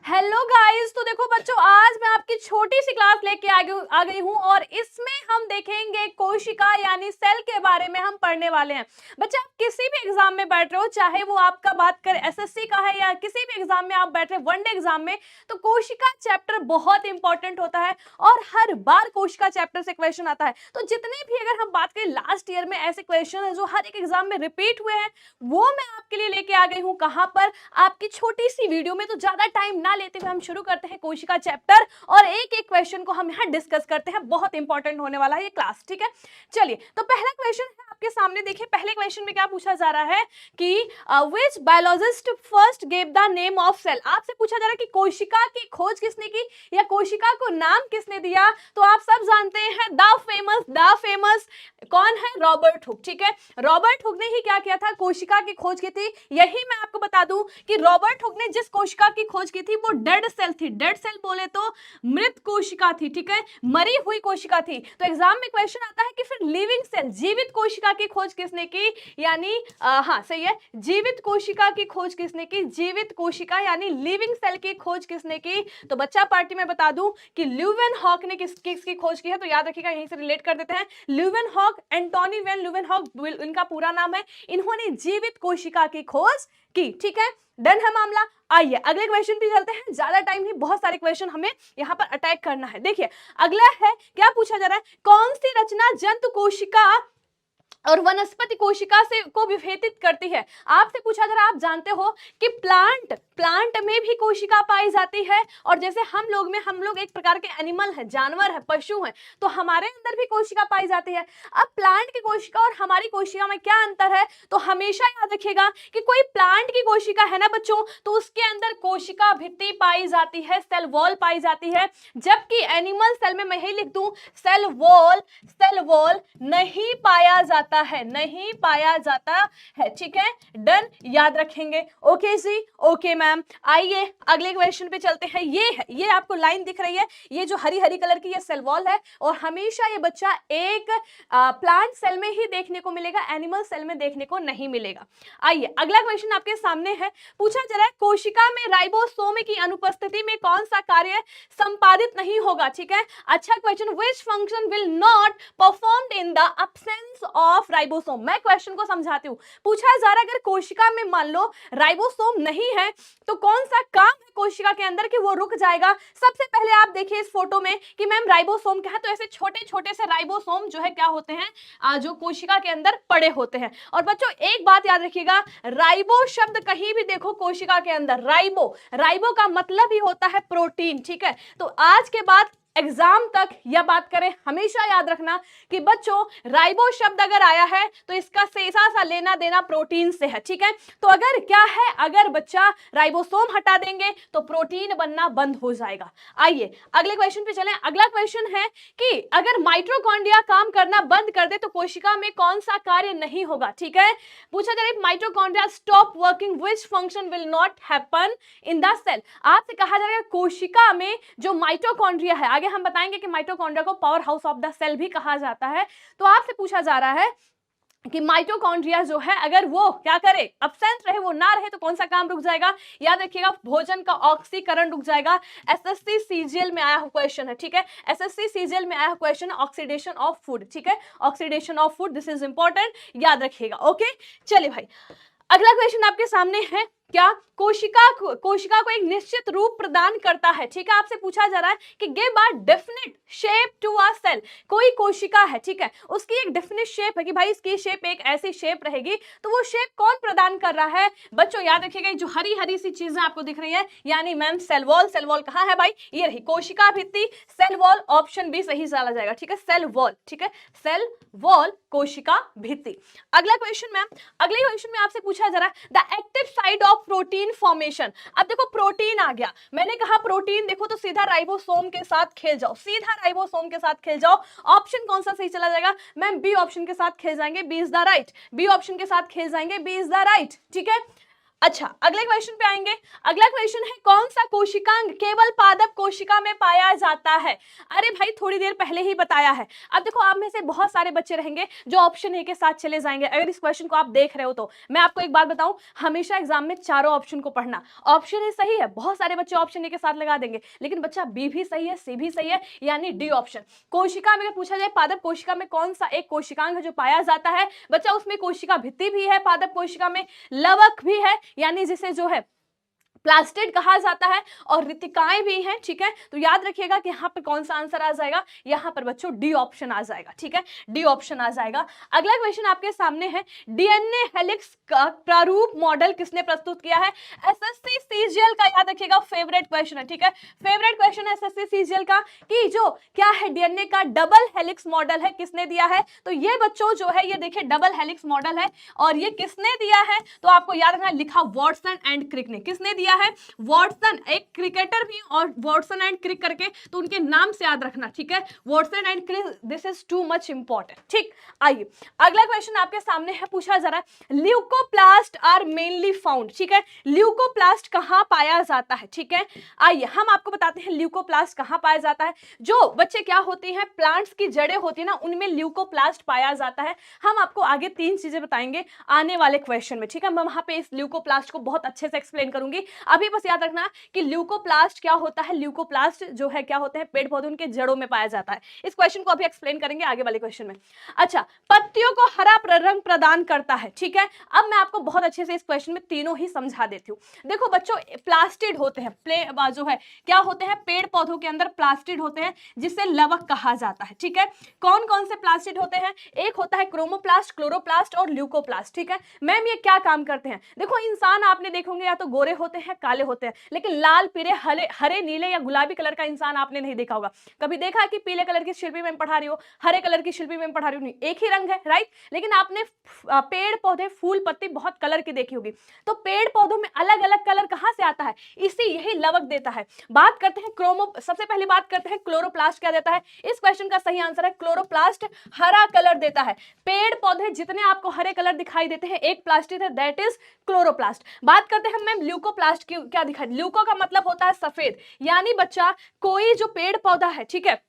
Hello guys, तो देखो बच्चों, आज मैं आपकी छोटी सी क्लास लेके आ गई हूँ और इसमें हम देखेंगे कोशिका यानी सेल के बारे में हम पढ़ने वाले हैं। बच्चे, आप किसी भी एग्जाम में बैठ रहे हो, चाहे वो आपका बात कर एसएससी का है या किसी भी एग्जाम में आप बैठ रहे हैं, वनडे एग्जाम में, तो कोशिका चैप्टर बहुत इंपॉर्टेंट होता है और हर बार कोशिका चैप्टर से क्वेश्चन आता है। तो जितने भी अगर हम बात करें लास्ट ईयर में ऐसे क्वेश्चन है जो हर एक एग्जाम में रिपीट हुए हैं, वो मैं आपके लिए लेके आ गई हूँ। कहां पर? आपकी छोटी सी वीडियो में। तो ज्यादा टाइम ना लेते हुए हम शुरू करते हैं कोशिका चैप्टर और एक एक क्वेश्चन को हम यहाँ डिस्कस करते हैं। बहुत इंपॉर्टेंट होने वाला है ये क्लास, ठीक है। चलिए, तो पहला क्वेश्चन है आपके सामने। देखिए, पहले क्वेश्चन में क्या पूछा जा रहा है कि which biologist first gave the name of cell. आपसे पूछा जा रहा है कि कोशिका की खोज किसने की या कोशिका को नाम किसने दिया। तो आप सब जानते हैं द फेमस कौन है? रॉबर्ट हुक, ठीक है। रॉबर्ट हुक ने ही क्या किया था? कोशिका की खोज की थी। यही मैं आपको बता दूं कि रॉबर्ट हुक ने जिस कोशिका की खोज की थी वो डेड सेल थी। डेड सेल बोले तो मृत कोशिका थी, ठीक है, मरी हुई कोशिका थी। तो एग्जाम में क्वेश्चन आता है कि फिर लिविंग सेल, जीवित कोशिका की खोज किसने की? यानी हाँ सही है, जीवित कोशिका की खोज किसने की? जीवित कोशिका यानी लिविंग सेल की खोज किसने की? तो बच्चा पार्टी में बता दूं कि ल्यूवेनहॉक ने किसकी खोज की है। तो याद रखिएगा, यहीं से रिलेट कर देते हैं। ल्यूवेनहॉक, एंटोनी वैन ल्यूवेनहॉक इनका पूरा नाम है। इन्होंने जीवित कोशिका की खोज की, ठीक है। डन है मामला। आइए अगले क्वेश्चन पे चलते हैं। ज्यादा टाइम नहीं, बहुत सारे क्वेश्चन हमें यहाँ पर अटैक करना है। देखिए, अगला है, क्या पूछा जा रहा है? कौन सी रचना जंतु कोशिका और वनस्पति कोशिका से को विभेदित करती है? आपसे पूछा जा रहा है, आप जानते हो कि प्लांट में भी कोशिका पाई जाती है और जैसे हम लोग एक प्रकार के एनिमल है, जानवर है, पशु है, तो हमारे अंदर भी कोशिका पाई जाती है। अब प्लांट की कोशिका और हमारी कोशिका में क्या अंतर है? तो हमेशा याद रखिएगा कि कोई प्लांट की कोशिका है ना बच्चों, तो उसके अंदर कोशिका भित्ति पाई जाती है, सेल वॉल पाई जाती है। जबकि एनिमल सेल में मैं यही लिख दूं, सेल वॉल नहीं पाया जाता है, नहीं पाया जाता है, ठीक है। डन, याद रखेंगे। ओके जी, ओके मैम। आइए अगले क्वेश्चन पे चलते हैं। ये आपको लाइन दिख रही है, ये जो हरी हरी कलर की ये सेल वॉल है और हमेशा ये बच्चा एक प्लांट सेल में ही देखने को मिलेगा, एनिमल सेल में देखने को नहीं मिलेगा। आइए अगला क्वेश्चन आपके सामने है। पूछा जा रहा है कोशिका में राइबोसोम की अनुपस्थिति में कौन सा कार्य संपादित नहीं होगा, ठीक है। अच्छा question, which function will not performed in the absence of ribosome. मैं क्वेश्चन को समझाती हूँ। पूछा जा रहा है अगर कोशिका में मान लो राइबोसोम नहीं है तो कौन सा काम है कोशिका के अंदर कि वो रुक जाएगा। सबसे पहले आप देखिए इस फोटो में कि मैम राइबोसोम क्या है, तो ऐसे छोटे छोटे से राइबोसोम जो है क्या होते हैं, जो कोशिका के अंदर पड़े होते हैं। और बच्चों एक बात याद रखिएगा, राइबो शब्द कहीं भी देखो कोशिका के अंदर, राइबो का मतलब ही होता है प्रोटीन, ठीक है। तो आज के बाद एग्जाम तक यह बात करें, हमेशा याद रखना कि बच्चों राइबो शब्द अगर आया है तो इसका सीधा सा लेना देना प्रोटीन से है, ठीक है। तो अगर क्या है, अगर बच्चा राइबोसोम हटा देंगे तो प्रोटीन बनना बंद हो जाएगा। आइए अगले क्वेश्चन पे चलें। अगला क्वेश्चन है कि अगर माइटोकॉन्ड्रिया काम करना बंद कर दे तो कोशिका में कौन सा कार्य नहीं होगा, ठीक है। पूछा जा रहा है mitochondria stop working, which function will not happen in the cell. आपसे कहा जा रहा है कोशिका में जो माइटोकॉन्ड्रिया है, आगे हम बताएंगे कि माइटोकॉन्ड्रिया को power house of the cell भी कहा जाता है। तो आपसे पूछा जा रहा है कि माइटोकॉन्ड्रिया जो है अगर वो क्या करे, एब्सेंट रहे, वो ना रहे, तो कौन सा काम रुक जाएगा? याद रखिएगा, भोजन का ऑक्सीकरण रुक जाएगा। एसएससी सीजीएल में आया हुआ क्वेश्चन है, ठीक है। एसएससी सीजीएल में आया हुआ क्वेश्चन है ऑक्सीडेशन ऑफ फूड, ठीक है। Oxidation of food, this is important, याद रखिएगा। ओके, चलिए भाई अगला क्वेश्चन आपके सामने है। क्या कोशिका को एक निश्चित रूप प्रदान करता है, ठीक है। आपसे पूछा जा रहा है कि give a definite shape to a cell. कोई कोशिका है, ठीक है, उसकी एक डेफिनिट शेप है कि भाई इसकी शेप एक ऐसी शेप रहेगी, तो वो शेप कौन प्रदान कर रहा है? बच्चों याद रखिएगा, जो हरी हरी सी चीजें आपको दिख रही है यानी ma'am cell wall. Cell wall कहाँ है भाई? ये रही कोशिका भित्ति, सेल वॉल, ऑप्शन बी सही चला जाएगा, ठीक है। सेल वॉल, ठीक है, सेल वॉल, कोशिका भित्ति। अगला क्वेश्चन मैम, अगले क्वेश्चन में आपसे पूछा जा रहा है the active side of protein formation. अब देखो प्रोटीन आ गया, मैंने कहा प्रोटीन देखो तो सीधा राइबोसोम के साथ खेल जाओ, सीधा राइबोसोम के साथ खेल जाओ। ऑप्शन कौन सा सही चला जाएगा? मैम बी ऑप्शन के साथ खेल जाएंगे, B is the right. B option के साथ खेल जाएंगे, बी इज द राइट, ठीक है। अच्छा, अगले क्वेश्चन पे आएंगे। अगला क्वेश्चन है कौन सा कोशिकांग केवल पादप कोशिका में पाया जाता है? अरे भाई थोड़ी देर पहले ही बताया है। अब देखो आप में से बहुत सारे बच्चे रहेंगे जो ऑप्शन ए के साथ चले जाएंगे। अगर इस क्वेश्चन को आप देख रहे हो तो मैं आपको एक बात बताऊं, हमेशा एग्जाम में चारों ऑप्शन को पढ़ना। ऑप्शन ए सही है, बहुत सारे बच्चे ऑप्शन ए के साथ लगा देंगे, लेकिन बच्चा बी भी सही है, सी भी सही है, यानी डी ऑप्शन। कोशिका में अगर पूछा जाए पादप कोशिका में कौन सा एक कोशिकांग है जो पाया जाता है, बच्चा उसमें कोशिका भित्ति भी है, पादप कोशिका में लवक भी है, यानी जिसे जो है प्लास्टिड कहा जाता है, और रितिकाएं भी हैं। ठीक है, तो याद रखिएगा कि यहाँ पर कौन सा आंसर आ जाएगा, यहाँ पर बच्चों डी ऑप्शन आ जाएगा। ठीक है, डी ऑप्शन आ जाएगा। अगला क्वेश्चन आपके सामने है, डीएनए हेलिक्स का प्रारूप मॉडल किसने प्रस्तुत किया है? एसएससी सीजीएल का, याद रखिएगा फेवरेट क्वेश्चन है। ठीक है, फेवरेट क्वेश्चन है एसएससी सीजीएल का कि जो क्या है डीएनए का डबल हेलिक्स मॉडल है, किसने दिया है? तो ये बच्चों जो है ये देखिए डबल हेलिक्स मॉडल है, और ये किसने दिया है? तो आपको याद रखना, लिखा वॉटसन एंड क्रिक ने। किसने दिया है? वॉटसन, एक क्रिकेटर भी, और वॉटसन एंड क्रिक करके, तो उनके नाम से याद रखना। ठीक है, Watson and Crick, this is too much important. ठीक, आइए अगला क्वेश्चन आपके सामने है, पूछा जा रहा है ल्यूकोप्लास्ट आर मेनली फाउंड। ठीक है, ल्यूकोप्लास्ट कहां पाया जाता है? ठीक है, आइए हम आपको बताते हैं ल्यूकोप्लास्ट कहां पाया जाता है। जो बच्चे क्या होती हैं, प्लांट्स की जड़ें होती है ना, उनमें ल्यूकोप्लास्ट पाया जाता है। हम आपको आगे 3 चीजें बताएंगे आने वाले क्वेश्चन में। ठीक है, मैं वहां पे इस ल्यूकोप्लास्ट को बहुत अच्छे से एक्सप्लेन करूंगी। अभी बस याद रखना कि ल्यूकोप्लास्ट क्या होता है। ल्यूकोप्लास्ट जो है क्या होते हैं, पेड़ पौधे उनके जड़ों में पाया जाता है। इस क्वेश्चन को अभी एक्सप्लेन करेंगे आगे वाले क्वेश्चन में। अच्छा, पत्तियों को हरा रंग प्रदान करता है। ठीक है, अब मैं आपको बहुत अच्छे से इस क्वेश्चन में तीनों ही समझा देती हूँ। देखो बच्चों, प्लास्टिड होते हैं, जो है क्या होते हैं, पेड़ पौधों के अंदर प्लास्टिड होते हैं, जिसे लवक कहा जाता है। ठीक है, कौन कौन से प्लास्टिड होते हैं? एक होता है क्रोमोप्लास्ट, क्लोरोप्लास्ट और ल्यूकोप्लास्ट। ठीक है, मैम ये क्या काम करते हैं? देखो इंसान आपने देखोगे या तो गोरे होते हैं, काले होते हैं, लेकिन लाल, पीले, हरे, नीले या गुलाबी कलर का इंसान आपने नहीं देखा होगा। कभी देखा कि पीले कलर की शिल्पी में पढ़ा रही हो, हरे कलर की शिल्पी में पढ़ा रही हो? नहीं, एक ही रंग है, राइट। लेकिन आपने पेड़ पौधे, फूल पत्ती बहुत कलर की देखी होगी। तो पेड़ पौधों में अलग अलग कलर कहां से आता है? इसी यही लवक देता है। बात करते हैं सबसे पहले बात करते हैं क्लोरोप्लास्ट क्या देता है। इस क्वेश्चन का सही आंसर है क्लोरोप्लास्ट, हरा कलर देता है। पेड़ पौधे जितने आपको हरे कलर दिखाई देते हैं, एक प्लास्टिड है, दैट इज क्लोरोप्लास्ट। बात करते हैं मैम ल्यूकोप्लास्ट की, क्या दिखाई? ल्यूको का मतलब होता है सफेद, यानी बच्चा कोई जो पेड़ पौधा है, ठीक है,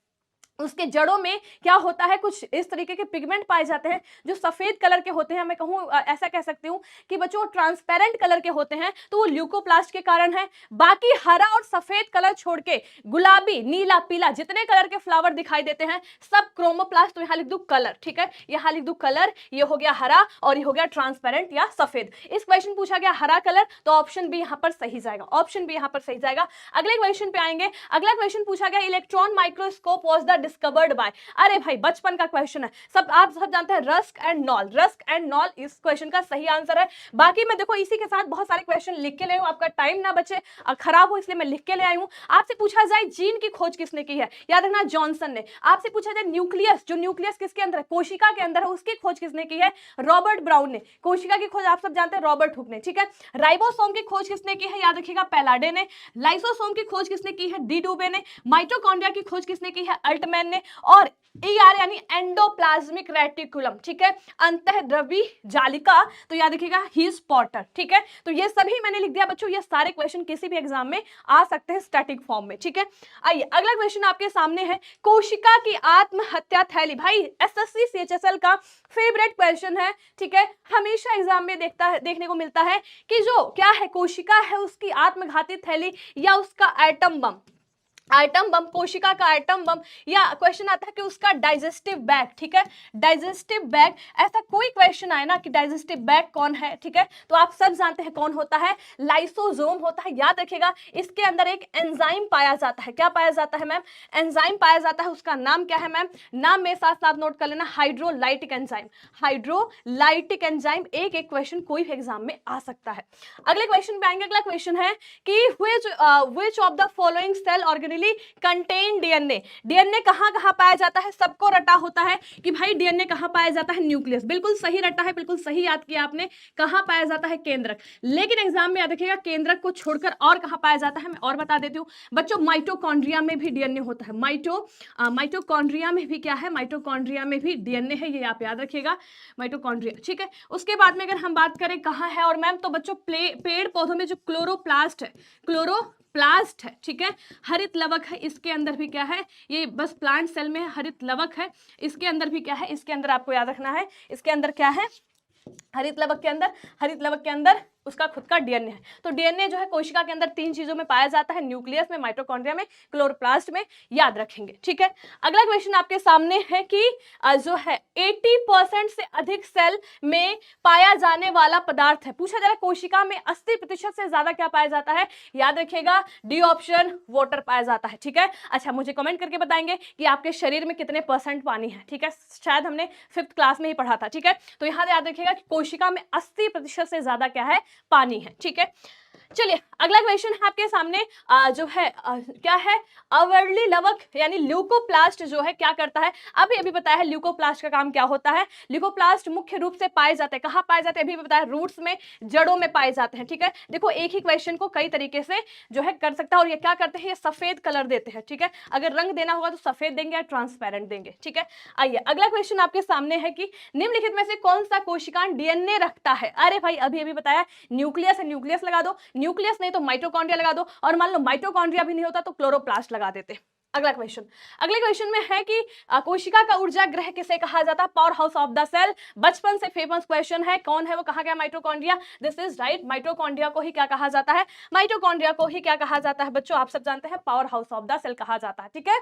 उसके जड़ों में क्या होता है, कुछ इस तरीके के पिगमेंट पाए जाते हैं जो सफेद कलर के होते हैं। मैं कहूँ ऐसा कह सकती हूँ कि बच्चों ट्रांसपेरेंट कलर के होते हैं, तो वो ल्यूकोप्लास्ट के कारण है। बाकी हरा और सफेद कलर छोड़ के गुलाबी, नीला, पीला जितने कलर के फ्लावर दिखाई देते हैं सब क्रोमोप्लास्ट। तो यहाँ लिख दूं कलर। ठीक है, यहाँ लिख दूं कलर, ये हो गया हरा और ये हो गया ट्रांसपेरेंट या सफेद। इस क्वेश्चन पूछा गया हरा कलर, तो ऑप्शन बी यहाँ पर सही जाएगा, ऑप्शन बी यहाँ पर सही जाएगा। अगले क्वेश्चन पे आएंगे। अगला क्वेश्चन पूछा गया electron microscope was the discovered by. अरे भाई बचपन का क्वेश्चन है, आप सब जानते हैं, rusk and knoll. Rusk and knoll इस क्वेश्चन का सही आंसर है। बाकी मैं देखो इसी के साथ बहुत सारे क्वेश्चन लिख के ले हूं, आपका टाइम ना बचे खराब हो इसलिए मैं लिख के ले आई हूं। आपसे पूछा जाए जीन की खोज किसने की है, याद रखना जॉनसन ने। आपसे पूछा जाए न्यूक्लियस, जो न्यूक्लियस किसके अंदर है, कोशिका के अंदर है, उसकी खोज किसने की है, रॉबर्ट ब्राउन ने। कोशिका की खोज आप सब जानते हैं, रॉबर्ट हुक ने। ठीक है, राइबोसोम की खोज किसने की है, याद रखिएगा पैलाडे ने। लाइसोसोम की खोज किसने की है, डी डुबे ने। माइटोकॉन्ड्रिया की खोज किसने की है, अल्टमैन ने। और ER यानी एंडोप्लाज्मिक रेटिकुलम, ठीक है, अंतःद्रवी जालिका, तो याद रखिएगा ही इज पॉटर। ठीक है, तो ये सभी मैंने लिख दिया बच्चों, ये सारे क्वेश्चन किसी भी एग्जाम में आ सकते हैं स्टैटिक फॉर्म में। ठीक है, आइए अगला क्वेश्चन आपके सामने है, कोशिका की आत्महत्या थैली। भाई SSC CHSL का फेवरेट क्वेश्चन है। ठीक है, हमेशा एग्जाम में देखने को मिलता है कि जो क्या है, कोशिका है, उसकी आत्मघाती थैली या उसका एटम बम, आइटम बम, कोशिका का आइटम बम, या क्वेश्चन आता है कि उसका डाइजेस्टिव बैग। ठीक है, डाइजेस्टिव बैग, ऐसा कोई क्वेश्चन आए ना कि डाइजेस्टिव बैग कौन है, ठीक है, तो आप सब जानते हैं कौन होता है, लाइसोसोम होता है। याद रखिएगा इसके अंदर एक एंजाइम पाया जाता है। क्या पाया जाता है मैम, एंजाइम पाया जाता है। उसका नाम क्या है मैम, नाम में साथ साथ नोट कर लेना, हाइड्रोलाइटिक एंजाइम। हाइड्रोलाइटिक एंजाइम, एक क्वेश्चन कोई भी एग्जाम में आ सकता है। अगले क्वेश्चन पे आएंगे। अगला क्वेश्चन है कि which of the following cell organism necessarily contain DNA. DNA कहाँ कहाँ पाया जाता है, सबको रटा होता है कि भाई डीएनए कहाँ पाया जाता है, न्यूक्लियस। बिल्कुल सही रटा है, बिल्कुल सही याद किया आपने, कहाँ पाया जाता है, केंद्रक। लेकिन एग्जाम में याद रखिएगा केंद्रक को छोड़कर और कहाँ पाया जाता है, मैं और बता देती हूँ बच्चों, माइटोकॉन्ड्रिया में भी डीएनए होता है। माइटोकॉन्ड्रिया में भी क्या है, माइटोकॉन्ड्रिया में भी डीएनए है, ये आप याद रखिएगा, माइटोकॉन्ड्रिया, ठीक है। उसके बाद में अगर हम बात करें कहाँ है, और मैम तो बच्चों पेड़ पौधों में जो क्लोरोप्लास्ट है, क्लोरोप्लास्ट है, ठीक है, हरित लवक है, इसके अंदर भी क्या है, ये बस प्लांट सेल में हरित लवक है, इसके अंदर भी क्या है, इसके अंदर आपको याद रखना है, इसके अंदर क्या है, हरित लवक के अंदर उसका खुद का डीएनए है। तो डीएनए जो है कोशिका के अंदर 3 चीजों में पाया जाता है, न्यूक्लियस में, माइटोकॉन्ड्रिया में, क्लोरोप्लास्ट में, याद रखेंगे, ठीक है। अगला क्वेश्चन आपके सामने है कि जो है 80% से अधिक सेल में पाया जाने वाला पदार्थ है, पूछा जा रहा है कोशिका में 80% से ज्यादा क्या पाया जाता है, याद रखिएगा डी ऑप्शन, वाटर पाया जाता है, ठीक है। अच्छा, मुझे कमेंट करके बताएंगे कि आपके शरीर में कितने % पानी है, ठीक है, शायद हमने 5th क्लास में ही पढ़ा था, ठीक है। तो यहाँ याद रखिएगा कि कोशिका में 80% से ज्यादा क्या है, पानी है, ठीक है। चलिए अगला क्वेश्चन है आपके सामने, जो है क्या है, अवर्ली लवक यानी ल्यूकोप्लास्ट जो है क्या करता है, अभी बताया है ल्यूकोप्लास्ट का काम क्या होता है। ल्यूकोप्लास्ट मुख्य रूप से पाए जाते हैं, कहाँ पाए जाते हैं, अभी बताया रूट्स में, जड़ों में पाए जाते हैं, ठीक है। देखो एक ही क्वेश्चन को कई तरीके से जो है कर सकता है, और ये क्या करते हैं, ये सफेद कलर देते हैं, ठीक है। अगर रंग देना होगा तो सफेद देंगे या ट्रांसपेरेंट देंगे, ठीक है। आइए अगला क्वेश्चन आपके सामने है कि निम्नलिखित में से कौन सा कोशिकांड डीएनए रखता है। अरे भाई अभी बताया न्यूक्लियस है, न्यूक्लियस लगा दो, न्यूक्लियस नहीं तो माइटोकॉन्ड्रिया लगा दो, और मान लो माइटोकॉन्ड्रिया भी नहीं होता तो क्लोरोप्लास्ट लगा देते। अगले क्वेश्चन में है कि कोशिका का ऊर्जा ग्रह किसे कहा जाता है, power house of the cell. बचपन से फेमस क्वेश्चन है, कौन है वो, कहा गया, mitochondria. This is right, mitochondria को ही क्या कहा जाता है, माइटोकॉन्ड्रिया को ही क्या कहा जाता है बच्चों, आप सब जानते हैं power house of the cell कहा जाता है, ठीक है।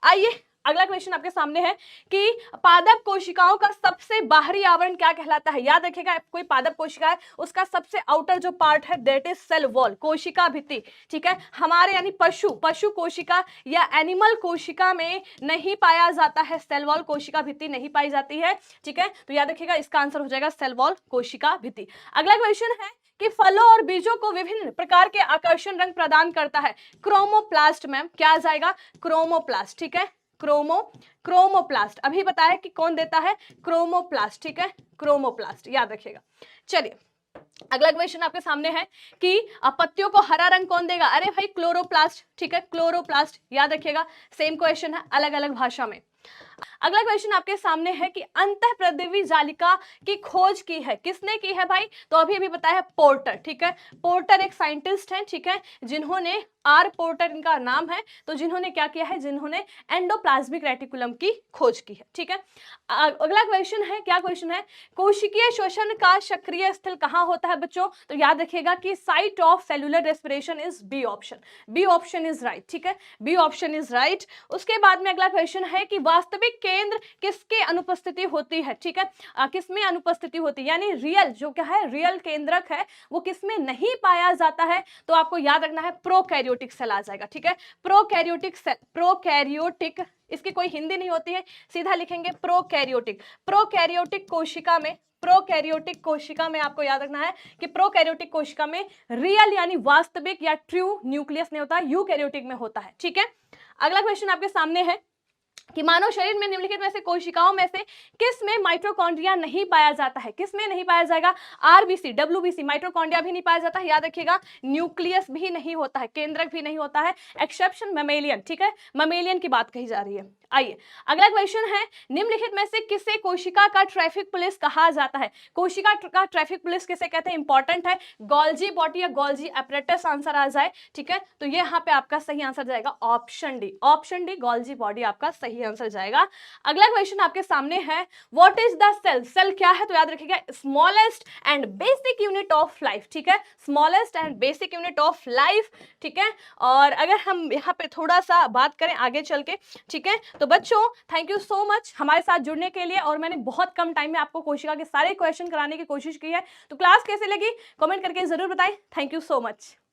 आइए अगला क्वेश्चन आपके सामने है कि पादप कोशिकाओं का सबसे बाहरी आवरण क्या कहलाता है। याद रखिएगा कोई पादप कोशिका है, उसका सबसे आउटर जो पार्ट है दैट इज सेल वॉल, कोशिका भित्ति, ठीक है। हमारे यानी पशु कोशिका या एनिमल कोशिका में नहीं पाया जाता है सेल वॉल, कोशिका भित्ति नहीं पाई जाती है, ठीक है। तो याद रखिएगा इसका आंसर हो जाएगा सेल वॉल, कोशिका भित्ति। अगला क्वेश्चन है कि फलों और बीजों को विभिन्न प्रकार के आकर्षण रंग प्रदान करता है क्रोमोप्लास्ट। मैम क्या आ जाएगा, क्रोमोप्लास्ट, ठीक है, क्रोमोप्लास्ट। अभी बताया कि कौन देता है, क्रोमोप्लास्ट, ठीक है, क्रोमोप्लास्ट, याद रखिएगा। चलिए अगला क्वेश्चन आपके सामने है कि पत्तियों को हरा रंग कौन देगा। अरे भाई क्लोरोप्लास्ट, ठीक है, क्लोरोप्लास्ट, याद रखिएगा। सेम क्वेश्चन है अलग अलग भाषा में। अगला क्वेश्चन आपके सामने है कि अंतःप्रद्रवी जालिका की खोज की है, किसने की है भाई, तो अभी बताया है पोर्टर, ठीक है। पोर्टर एक साइंटिस्ट हैं, ठीक है, जिन्होंने पोर्टर इनका नाम है, तो जिन्होंने क्या किया है, जिन्होंने एंडोप्लाज्मिक रेटिकुलम की खोज की है, ठीक है। अगला क्वेश्चन है, क्या क्वेश्चन है, कोशिकीय श्वसन का सक्रिय स्थल कहां होता है बच्चों, तो याद रखिएगा कि site of cellular respiration is B option, B option is right, ठीक है, बी ऑप्शन इज राइट। उसके बाद में अगला क्वेश्चन है कि वास्तविक केंद्र किसके अनुपस्थिति होती है, ठीक है, किसमें अनुपस्थिति होती है, यानी रियल जो क्या है, रियल केंद्रक है वो किसमें नहीं पाया जाता है, तो आपको याद रखना है प्रोकैरियोटिक सेल आ जाएगा, ठीक है, प्रोकैरियोटिक सेल, प्रोकैरियोटिक, इसकी कोई हिंदी नहीं होती है, सीधा लिखेंगे प्रोकैरियोटिक। प्रोकैरियोटिक कोशिका में आपको याद रखना है कि प्रोकैरियोटिक कोशिका में रियल यानी वास्तविक या ट्रू न्यूक्लियस नहीं होता, यूकैरियोटिक में होता है, ठीक है। अगला क्वेश्चन आपके सामने है कि मानव शरीर में निम्नलिखित में से कोशिकाओं में से किस में माइटोकॉन्ड्रिया नहीं पाया जाता है, किस में नहीं पाया जाएगा, आरबीसी, डब्ल्यूबीसी, माइटोकॉन्ड्रिया भी नहीं पाया जाता है, याद रखिएगा न्यूक्लियस भी नहीं होता है, केंद्रक भी नहीं होता है, एक्सेप्शन ममेलियन, ठीक है, ममेलियन की बात कही जा रही है। आइए अगला क्वेश्चन है, निम्नलिखित में से किसे कोशिका का ट्रैफिक पुलिस कहा जाता है, कोशिका का ट्रैफिक पुलिस किसे कहते हैं, इंपॉर्टेंट है, गोल्जी बॉडी या गोल्जी एपरेटस आंसर आ जाए, ठीक है। तो ये यहाँ पे आपका सही आंसर जाएगा option D, option D, Golgi body आपका सही आंसर जाएगा। अगला क्वेश्चन आपके सामने है, what is the cell, cell क्या है, तो याद रखिएगा smallest and basic unit of life, ठीक है, smallest and basic unit of life, ठीक है। और अगर हम यहाँ पे थोड़ा सा बात करें आगे चल के, ठीक है, तो बच्चों थैंक यू सो मच हमारे साथ जुड़ने के लिए, और मैंने बहुत कम टाइम में आपको कोशिका के सारे क्वेश्चन कराने की कोशिश की है। तो क्लास कैसे लगी कमेंट करके जरूर बताएं। Thank you so much.